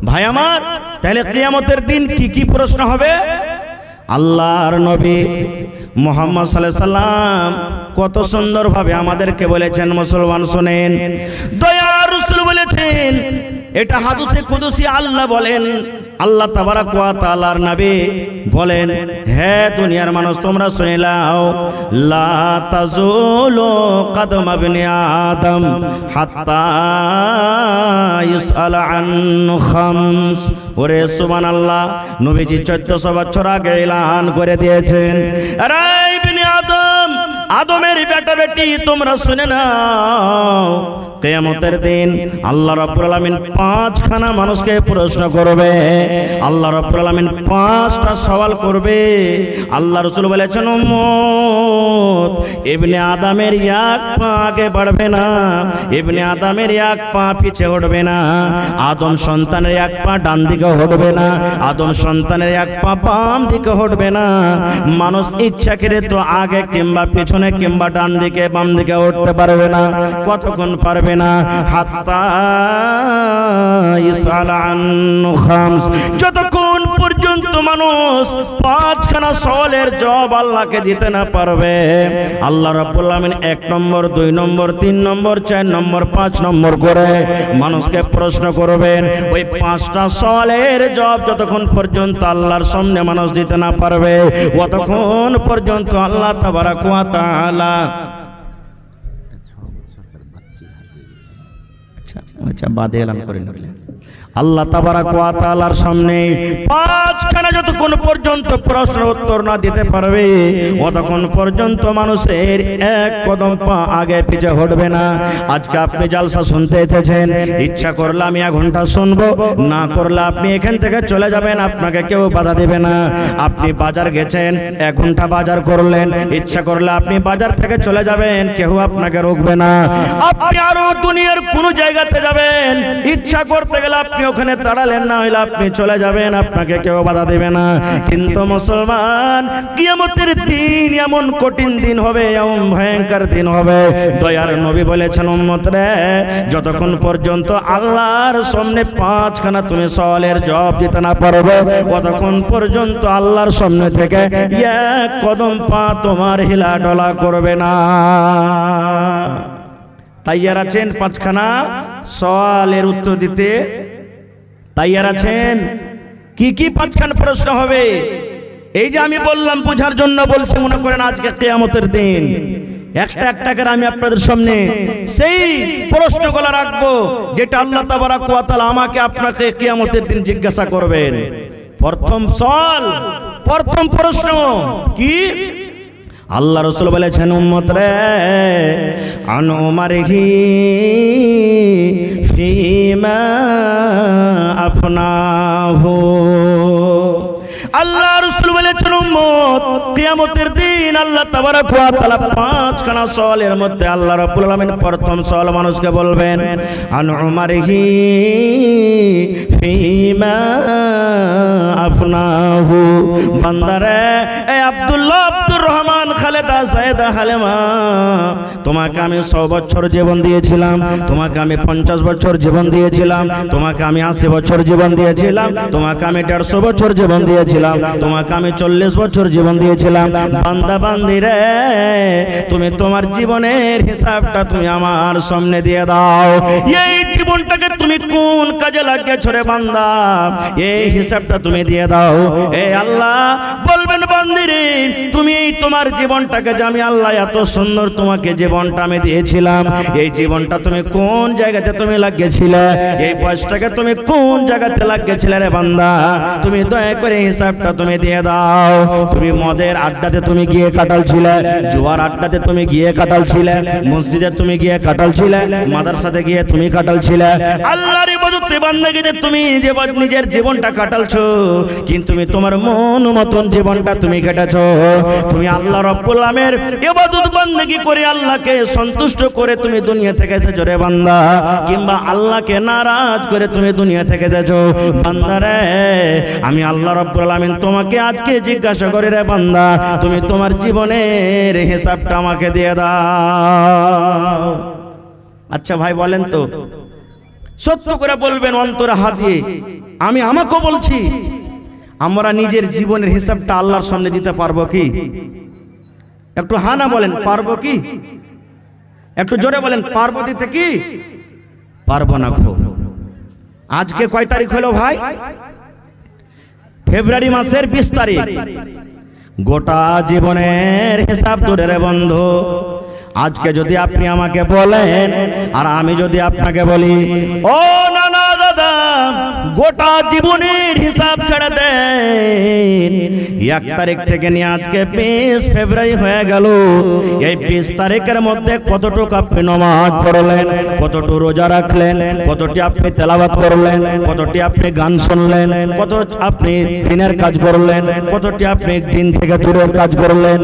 ভাই আমার, তাহলে কিয়ামতের দিন কি কি প্রশ্ন হবে? আল্লাহর নবী মুহাম্মদ সাল্লাল্লাহু আলাইহি সাল্লাম কত সুন্দরভাবে আমাদেরকে বলেছেন, মুসলমান শুনেন। দয়ার রাসূল বলেছেন, এটা হাদিসে কুদসি আল্লাহ বলেন, আল্লাহ তাবারাক ওয়া তাআলার নবী বলেন, হে দুনিয়ার মানুষ তোমরা শুনে নাও, লা তাজুলু কদম ইবনে আদম হাত্তা ইউসআল আন খামস। ওরে সুবহানাল্লাহ, নবীজি 1400 বছর আগে এলান করে দিয়েছেন, আরে ইবনে আদম, আদমের বেটা বেটি তোমরা শুনে নাও, কিয়ামতের দিন আল্লাহ রাব্বুল আলামিন 5খানা মানুষকে প্রশ্ন করবে। আল্লাহ রাব্বুল আলামিন 5টা সওয়াল করবে। আল্লাহ রাসূল বলেছেন, উম্মত ইবনে আদমের এক পা আগে বাড়বে না, ইবনে আদমের এক পা পিছে হটবে না, আদম সন্তানের এক পা ডান দিকে হটবে না, আদম সন্তানের এক পা বাম দিকে হটবে না। মানুষ ইচ্ছা করে তো আগে কিংবা পিছনে কিংবা ডান দিকে বাম দিকে উঠতে পারবে না। কতক্ষণ পারবে না? হাত্তা ইসআল আন খামস, যতক্ষণ পর্যন্ত মানুষ 5খানা সওয়ালের জবাব আল্লাহকে দিতে না পারবে। আল্লাহ রাব্বুল আলামিন 1 নম্বর 2 নম্বর 3 নম্বর 4 নম্বর 5 নম্বর করে মানুষকে প্রশ্ন করবেন। ওই 5টা সওয়ালের জবাব যতক্ষণ পর্যন্ত আল্লাহর সামনে মানুষ দিতে না পারবে, ততক্ষণ পর্যন্ত আল্লাহ তাবারাক ওয়া তাআলা আচ্ছা বাদে এলান করে নিলেন। আল্লাহ তাবারাক ওয়া তাআলার সামনে 5খানা যতক্ষণ পর্যন্ত প্রশ্ন উত্তর না দিতে পারবে, ততক্ষণ পর্যন্ত মানুষের এক কদম পা আগে পিছে হটবে না। আজকে আপনি জালসা শুনতে এসেছেন, ইচ্ছা করলে আমি 1 ঘন্টা শুনবো, না করলে আপনি এখান থেকে চলে যাবেন, আপনাকে কেউ বাধা দেবে না। আপনি বাজার গেছেন, 1 ঘন্টা বাজার করলেন, ইচ্ছা করলে আপনি বাজার থেকে চলে যাবেন, কেউ আপনাকে রোকবে না। আপনি আরো দুনিয়ার কোন জায়গাতে যাবেন, ইচ্ছা করতে গেলে আপনি ওখানে দাঁড়ালেন, না হইলে আপনি চলে যাবেন, আপনাকে কেউ বাধা দেবে না। কিন্তু মুসলমান, কিয়ামতের দিন এমন কঠিন দিন হবে, এমন ভয়ঙ্কর দিন হবে। দয়ার নবী বলেছেন, উম্মত রে, যতক্ষণ পর্যন্ত আল্লাহর সামনে 5খানা তুমি সওয়ালের জবাব দিতে না পারবে, ততক্ষণ পর্যন্ত আল্লাহর সামনে থেকে 1 কদম পা তোমার হিলা ডলা করবে না। তাইয়ার আছেন 5খানা সওয়ালের উত্তর দিতে? তাইয়ার আছেন? কি কি 5খানা প্রশ্ন হবে? এই যে আমি বললাম বোঝার জন্য বলছি, মনে করেন আজকে কিয়ামতের দিন একটা করে আমি আপনাদের সামনে সেই প্রশ্নগুলো রাখবো যেটা আল্লাহ তাবারাক ওয়া তাআলা আমাকে আপনাকে কিয়ামতের দিন জিজ্ঞাসা করবেন। প্রথম সওয়াল, প্রথম প্রশ্ন কি? আল্লাহ রাসূল বলেছেন, উম্মত রে, আন উমারিহি ফিমা আফনাহু। আল্লাহ রাসূল বলেছেন, উম্মত কিয়ামতের দিন আল্লাহ তাবারাক ওয়া তাআলা 5খানা সওয়ালের মধ্যে আল্লাহ রাব্বুল আলামিন প্রথম সওয়াল মানুষকে বলবেন, আন উমারিহি ফিমা আফনাহু। বান্দারে, এই আব্দুল্লাহ, আব্দুর রহমান, খালেদা, সায়েদা, হালেমা, তোমাকে আমি 100 বছর জীবন দিয়েছিলাম, তোমাকে আমি 50 বছর জীবন দিয়েছিলাম, তোমাকে আমি 80 বছর জীবন দিয়েছিলাম, তোমাকে আমি 150 বছর জীবন দিয়েছিলাম, তোমাকে আমি 40 বছর জীবন দিয়েছিলাম। বান্দা বান্দি রে, তুমি তোমার জীবনের হিসাবটা তুমি আমার সামনে দিয়ে দাও। এই জীবনটাকে তুমি কোন কাজে লাগিয়েছো রে বান্দা, এই হিসাবটা তুমি দিয়ে দাও। এই আল্লাহ বলবেন, বান্দি রে, তুমি তোমার জীবনটাকে, যে আমি আল্লাহ এত সুন্দর তোমাকে জীবনটা আমি দিয়েছিলাম, এই জীবনটা তুমি কোন জায়গাতে তুমি লাগিয়েছিলে, এই বয়সটাকে তুমি কোন জায়গাতে লাগিয়েছিলে রে বান্দা, তুমি দয়া করে হিসাবটা তুমি দিয়ে দাও। তুমি মদের আড্ডাতে তুমি গিয়ে কাটালছিলে, জুয়ার আড্ডাতে তুমি গিয়ে কাটালছিলে, মসজিদে তুমি গিয়ে কাটালছিলে, মাদ্রাসাতে গিয়ে তুমি কাটালছিলে, আল্লাহর ইবাদতে বান্দাগিতে তুমি যে নিজের জীবনটা কাটালছো, কিন্তু তুমি তোমার মন মতন জীবনটা তুমি কেটেছো। তুমি আল্লাহ রাব্বুল আলামিনের ইবাদত বান্দাগি করে আল্লাহকে সন্তুষ্ট করে তুমি দুনিয়া থেকে এসেছো রে বান্দা, কিংবা আল্লাহকে নারাজ করে তুমি দুনিয়া থেকে এসেছো। বান্দারে, আমি আল্লাহ রাব্বুল আলামিন তোমাকে আজকে জিজ্ঞাসা করি রে বান্দা, তুমি তোমার জীবনের হিসাবটা আমাকে দিয়ে দাও। আচ্ছা ভাই বলেন তো, সত্য করে বলবেন অন্তরে হাত দিয়ে, আমি আমাকেও বলছি, আমরা নিজের জীবনের হিসাবটা আল্লাহর সামনে দিতে পারবো কি? একটু হ্যাঁ না বলেন, পারবো কি? একটু জোরে বলেন, পারবো দিতে কি? পারবো না। খুব আজকে কয় তারিখ হলো ভাই? ফেব্রুয়ারি মাসের 20 তারিখ। গোটা জীবনের হিসাব ধরে রে বন্ধু, আজকে যদি আপনি আমাকে বলেন আর আমি যদি আপনাকে বলি, ও নানা দাদা গোটা জীবনের হিসাব ছেড়ে দেন, 1 তারিখ থেকে নিয়ে আজকে 20 ফেব্রুয়ারি হয়ে গেল, এই 20 তারিখের মধ্যে কতটুকু আপনি নামাজ পড়লেন, কতটুকু রোজা রাখলেন, কতটি আপনি তেলাওয়াত করলেন, কতটি আপনি গান শুনলেন, কত আপনি দিনের কাজ করলেন, কতটি আপনি দিন থেকে দূরের কাজ করলেন,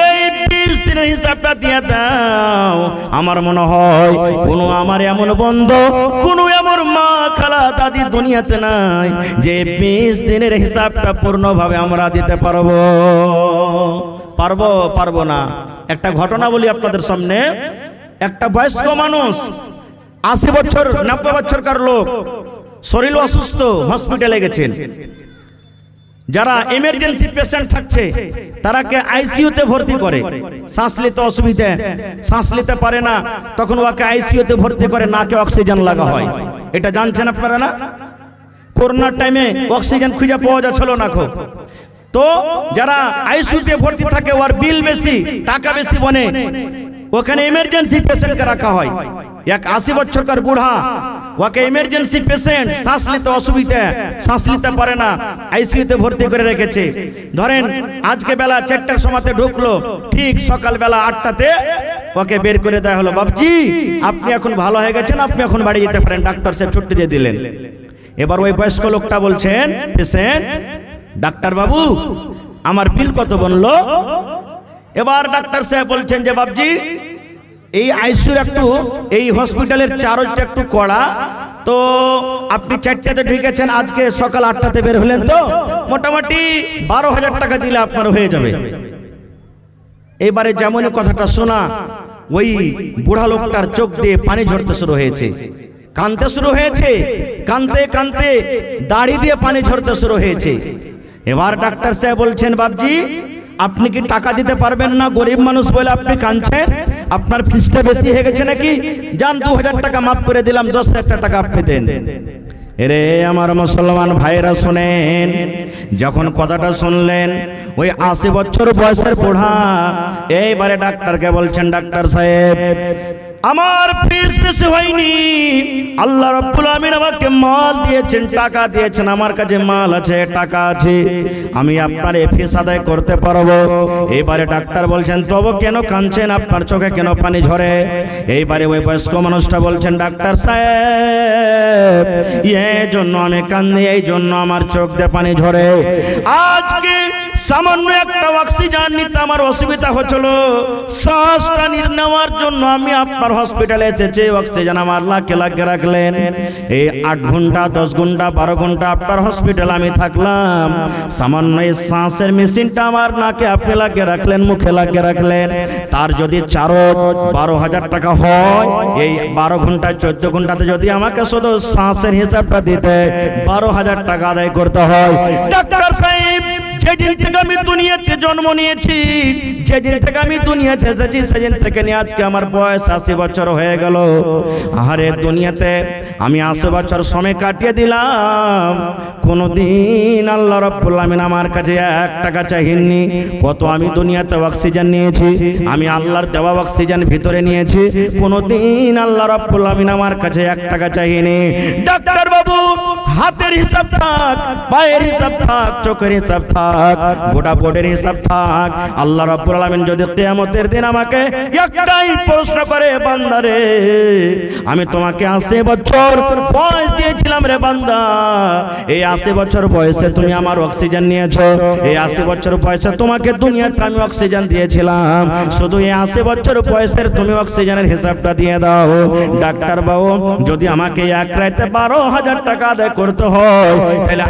এই 20 দিনের হিসাবটা দিয়ে দাও। আমার মনে হয় কোনো আমার এমন বন্ধু, কোনো এমন মা খালা দাদি দুনিয়াতে নাই যে 20 দিনের হিসাবটা পূর্ণভাবে আমরা দিতে পারবো। পারবো না। একটা ঘটনা বলি আপনাদের সামনে। একটা বয়স্ক মানুষ, 80 বছর 90 বছরকার লোক, শরীর অসুস্থ, হসপিটালে গেছেন। যারা এমার্জেন্সি পেশেন্ট থাকছে তারাকে আইসিইউতে ভর্তি করে, শ্বাস নিতে অসুবিধা, শ্বাস নিতে পারে না, তখন ওকে আইসিইউতে ভর্তি করে, নাকে অক্সিজেন লাগা হয়। এটা জানছেন আপনারা না? করোনার টাইমে অক্সিজেন খুঁজে পাওয়া যাচ্ছিল না খুব। তো যারা আইসিইউতে ভর্তি থাকে ওর বিল বেশি, টাকা বেশি বনে, ওখানে ইমার্জেন্সি পেশেন্টকে রাখা হয়। এক 80 বছরকার বুড়া, ওকে ইমার্জেন্সি পেশেন্ট, শ্বাস নিতে অসুবিধা, শ্বাস নিতে পারে না, আইসিইউতে ভর্তি করে রেখেছে। ধরেন আজকে বেলা 4টার সময়তে ঢুকলো, ঠিক সকাল বেলা 8টাতে ওকে বের করে দেওয়া হলো, বাবজি আপনি এখন ভালো হয়ে গেছেন, আপনি এখন বাড়ি যেতে পারেন, ডাক্তার সাহেব ছুটি দিয়ে দিলেন। এবার ওই বয়স্ক লোকটা বলছেন, পেশেন্ট, ডাক্তার বাবু আমার বিল কত বললো? এবার ডাক্তার সাহেব বলছেন যে বাবজি এই আইসিইউর একটু, এই হসপিটালের চার্জটা একটু কড়া, তো আপনি 4টাতে ঢুকেছেন, আজকে সকাল 8টাতে বের হলেন, তো মোটামুটি 12,000 টাকা দিলে আপনার হয়ে যাবে। এবারে যেমনই কথাটা শোনা, ওই বুড়া লোকটার চোখ দিয়ে পানি ঝরতে শুরু হয়েছে, কাঁদতে শুরু হয়েছে, কাঁদতে কাঁদতে দাড়ি দিয়ে পানি ঝরতে শুরু হয়েছে। এবার ডাক্তার সাহেব বলছেন, বাবজি আপনি কি টাকা দিতে পারবেন না? গরিব মানুষ বলে আপনি কাঁদছেন, আপনার ফিসটা বেশি হয়ে গেছে নাকি? যান 2000 টাকা মাফ করে দিলাম, 10,000 টাকা আপনি দেন। এরে আমার মুসলমান ভাইরা শুনেন, যখন কথাটা শুনলেন ওই 80 বছর বয়সের বুড়া এইবারে ডাক্তারকে বলছেন, ডাক্তার সাহেব আমার ফিস বেশি হয়নি, আল্লাহ রাব্বুল আমিন আমাকে মাল দিয়েছেন, টাকা দিয়েছেন, আমার কাছে মাল আছে, টাকা আছে, আমি আপনার ফিস আদায় করতে পারবো। এইবারে ডাক্তার বলছেন, তবে কেন কাঁদছেন, আপনার চোখে কেন পানি ঝরে? এইবারে ওই বয়স্ক মানুষটা বলছেন, ডাক্তার সাহেব এই জন্য আমি কান্দি, এই জন্য আমার চোখ দিয়ে পানি ঝরে, আজকে সামান্য একটা অক্সিজেন নিতে আমার অসুবিধা হচ্ছিল, শ্বাসটা নেওয়ার জন্য আমি আপনার হসপিটালে এসেছি, অক্সিজেন আমার লাখে লাখে রাখলেন, এই 8 ঘন্টা 10 ঘন্টা 12 ঘন্টা আপনার হসপিটালে আমি থাকলাম, সামান্য এই শ্বাসের মেশিনটা আমার নাকে আপনি লাগিয়ে রাখলেন, মুখে লাগিয়ে রাখলেন, তার যদি 12,000 টাকা হয়, এই 12 ঘন্টা 14 ঘন্টাতে যদি আমাকে শুধু শ্বাসের হিসাবটা দিতে 12,000 টাকা আদায় করতে হয়। ডাক্তার সাহেব যেদিন থেকে আমি দুনিয়াতে জন্ম নিয়েছি, যেদিন থেকে আমি দুনিয়াতে এসেছি, সেদিন থেকে নিয়ে আজকে আমার বয়স 80 বছর হয়ে গেল। আরে দুনিয়াতে আমি 80 বছর সময় কাটিয়ে দিলাম, কোনদিন আল্লাহ রাব্বুল আমিন আমার কাছে 1 টাকা চাইনি। কত আমি দুনিয়াতে অক্সিজেন নিয়েছি, আমি আল্লাহর দেওয়া অক্সিজেন ভিতরে নিয়েছি, কোনদিন আল্লাহ রাব্বুল আমিন আমার কাছে 1 টাকা চাইনি। ডাক্তার বাবু হাতের হিসাব থাক, পায়ের হিসাব থাক, চোখের হিসাব থাক, গোটা বডির হিসাব থাক, আল্লাহ রাব্বুল আলামিন যদি কিয়ামতের দিন আমাকে একটাই প্রশ্ন করে, বান্দারে আমি তোমাকে 80 বছর বয়স দিয়েছিলাম রে বান্দা, এই 80 বছর বয়সে তুমি আমার অক্সিজেন নিয়েছো, এই 80 বছর বয়সে তোমাকে দুনিয়াতে আমি অক্সিজেন দিয়েছিলাম, শুধু এই 80 বছর বয়সের তুমি অক্সিজেনের হিসাবটা দিয়ে দাও। ডাক্তার বাবু যদি আমাকে এক রাতে 12,000 টাকা আদায় করতে করতে হয়, তাহলে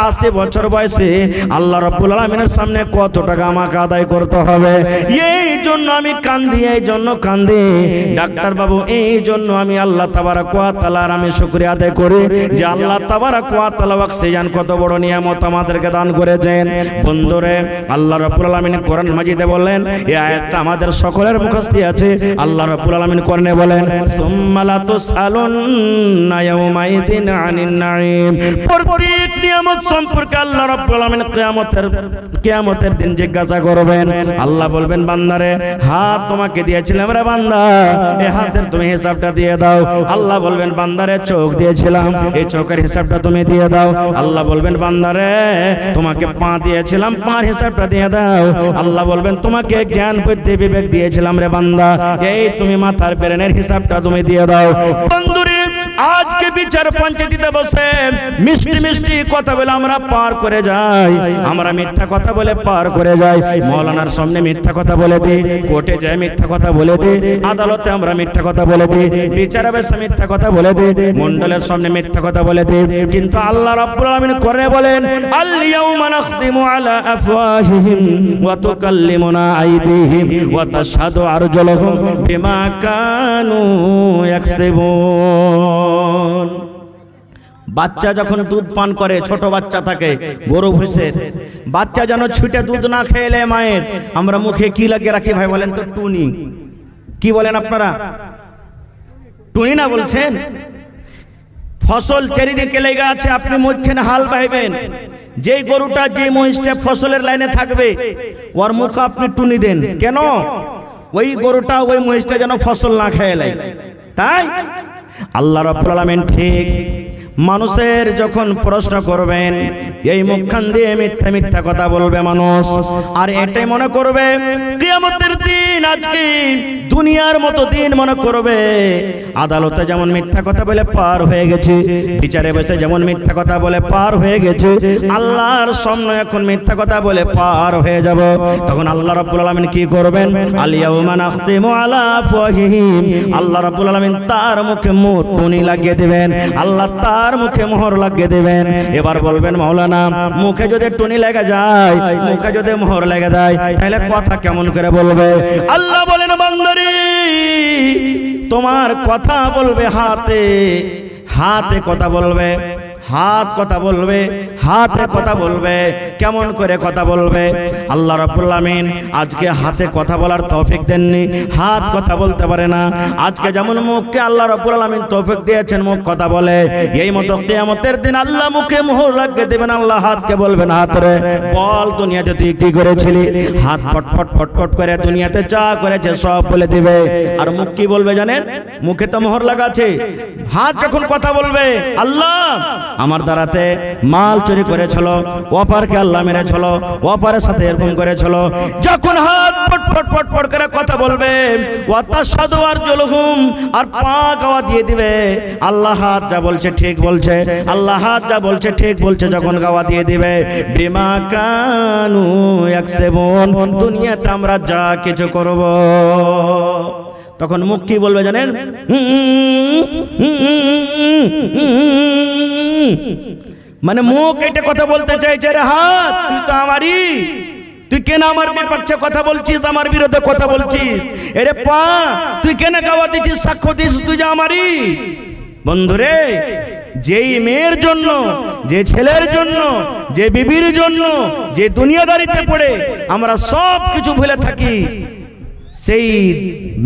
80 বছর বয়সে আল্লাহ রাব্বুল আলামিনের সামনে কত টাকা আমাকে আদায় করতে হবে। এই জন্য আমি কান্দি, এই জন্য কান্দি ডাক্তার বাবু, এই জন্য আমি আল্লাহ তাবারক ওয়া তাআলার আমি শুকরিয়া আদায় করি যে আল্লাহ তাবারক ওয়া তাআলা অক্সিজেন কত বড় নিয়ামত আমাদেরকে দান করেছেন। বন্ধুরে, আল্লাহ রাব্বুল আলামিন কোরআন মাজিদে বলেন, এই আয়াতটা আমাদের সকলের মুখস্থ আছে। আল্লাহ রাব্বুল আলামিন কোরআনে বলেন, সুম্মা লা তুসআলুন্না ইয়াউমাইদিন আনিন নাঈম। প্রত্যেক নিয়ামত সম্পর্কে আল্লাহ রাব্বুল আলামিন কিয়ামতের দিন জিজ্ঞাসা করবেন। আল্লাহ বলবেন, বান্দারে হাত তোমাকে দিয়েছিলাম রে বান্দা, এই হাতের তুমি হিসাবটা দিয়ে দাও। আল্লাহ বলবেন, বান্দারে চোখ দিয়েছিলাম, এই চোখের হিসাবটা তুমি দিয়ে দাও। আল্লাহ বলবেন, বান্দারে তোমাকে পা দিয়েছিলাম, পার হিসাবটা দিয়ে দাও। আল্লাহ বলবেন, তোমাকে জ্ঞান বুদ্ধি বিবেক দিয়েছিলাম রে বান্দা, এই তুমি মাথার ব্রেনের হিসাবটা তুমি দিয়ে দাও। বন্ধুরে, আজকে বিচার পঞ্চায়েতে বসে মিষ্টি মিষ্টি কথা বলে আমরা পার করে যাই, আমরা মিথ্যা কথা বলে পার করে যাই। মৌলানার সামনে মিথ্যা কথা বলে দিই, কোর্টে যায় মিথ্যা কথা বলে দিই, আদালতে আমরা মিথ্যা কথা বলে দিই, বিচারে বসে মিথ্যা কথা বলে দিই, মণ্ডলের সামনে মিথ্যা কথা বলে দিই। কিন্তু আল্লাহ রাব্বুল আলামিন করে বলেন, আল ইয়াউমা নাখতিমু আলা আফওয়াহিহিম ওয়া তুকাল্লিমুনা আইদিহিম ওয়া তাশহাদু আরজুলুহুম বিমা কানু ইয়াকসিবুন। বাচ্চা যখন দুধ পান করে, ছোট বাচ্চা থাকে, গরু ভুষের বাচ্চা যেন ছুটে দুধ না খেলে মায়ের, আমরা মুখে কি লাগিয়ে রাখি ভাই বলেন তো? টুনি। কি বলেন আপনারা? টুনি না বলছেন? ফসল চারিদিকে লেগে আছে, আপনি মধ্যখানে হাল বাইবেন, যেই গরুটা যে মহিষটা ফসলের লাইনে থাকবে ওর মুখে আপনি টুনি দেন কেন? ওই গরুটা ওই মহিষটা যেন ফসল না খেয়ে নেয়। তাই আল্লাহ রাব্বুল আলামিন ঠিক মানুষের যখন প্রশ্ন করবেন, এই মুখখান দিয়ে মিথ্যা মিথ্যা কথা বলবে মানুষ, আর এটাই মনে করবে কিয়ামতের দিন আজকে দুনিয়ার মতো দিন মনে করবে। আদালতে যেমন মিথ্যা কথা বলে পার হয়ে গেছে, বিচারে বসে যেমন মিথ্যা কথা বলে পার হয়ে গেছে, আল্লাহর সামনে এখন মিথ্যা কথা বলে পার হয়ে যাব। তখন আল্লাহ রাব্বুল আলামিন কি করবেন? আল ইয়াউমা নাখতিমু আলা আফওয়াহিহিম, আল্লাহ রাব্বুল আলামিন তার মুখে টুনি লাগিয়ে দিবেন, আল্লাহ তার মুখে মোহর লাগিয়ে দিবেন। এবার বলবেন, মাওলানা মুখে যদি টুনি লেগে যায়, মুখে যদি মোহর লেগে যায়, তাহলে কথা কেমন করে বলবে? আল্লাহ বলেন, বান্দারে তোমার কথা বলবে হাতে, হাতে কথা বলবে, হাত কথা বলবে, হাতে কথা বলবে। কেমন করে কথা বলবে? আল্লাহ রাব্বুল আলামিন আজকে হাতে কথা বলার তৌফিক দেননি, হাত কথা বলতে পারে না। আজকে যেমন মুখকে আল্লাহ রাব্বুল আলামিন তৌফিক দিয়েছেন মুখ কথা বলে, এই মতো কিয়ামতের দিন আল্লাহ মুখে মোহর লাগিয়ে দেবেন। আল্লাহ হাতকে বলবেন, হাত রে বল দুনিয়াতে তুই কি করেছিলি? হাত ফটফট ফটফট করে দুনিয়াতে যা করেছে সব বলে দিবে। আর মুখ কি বলবে জানেন? মুখে তো মোহর লাগা আছে। হাত যখন কথা বলবে, আল্লাহ আমার দ্বারাতে মাল চুরি করেছিল, অপারকে আল্লাহ মেরেছিল, অপারের সাথে এরকম করেছিল, যখন হাত ফটফট ফটফট করে কথা বলবে, ওয়া তাশহাদু আরজুলুহুম, আর পা গাওয়া দিয়ে দিবে। আল্লাহ হাত যা বলছে ঠিক বলছে, আল্লাহ হাত যা বলছে ঠিক বলছে, যখন গাওয়া দিয়ে দিবে, বিমা কানু ইয়াকসিবুন, দুনিয়াতে আমরা যা কিছু করব। তখন মুখ কি বলবে জানেন? মানে মুখ এটা কথা বলতে চাইছে, রে হাত তুই তো আমারই, তুই কেন আমার বিপক্ষে কথা বলছিস, আমার বিরুদ্ধে কথা বলছিস? এরে পা তুই কেন গাওয়া দিচ্ছিস, সাক্ষ্য দিচ্ছিস তুই যে আমারই? বন্ধুরে, যেই মেয়ের জন্য, যে ছেলের জন্য, যে বিবির জন্য, যে দুনিয়াদারিতে পড়ে আমরা সব কিছু ভুলে থাকি, সেই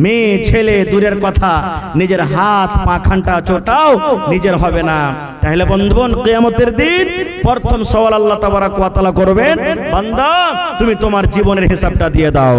মেয়ে ছেলে দূরের কথা, নিজের হাত পা খানটা চোটাও নিজের হবে না। তাহলে বন্ধুগণ, কিয়ামতের দিন প্রথম সওয়াল আল্লাহ তাবারক ওয়া তাআলা করবেন, বান্দা তুমি তোমার জীবনের হিসাবটা দিয়ে দাও।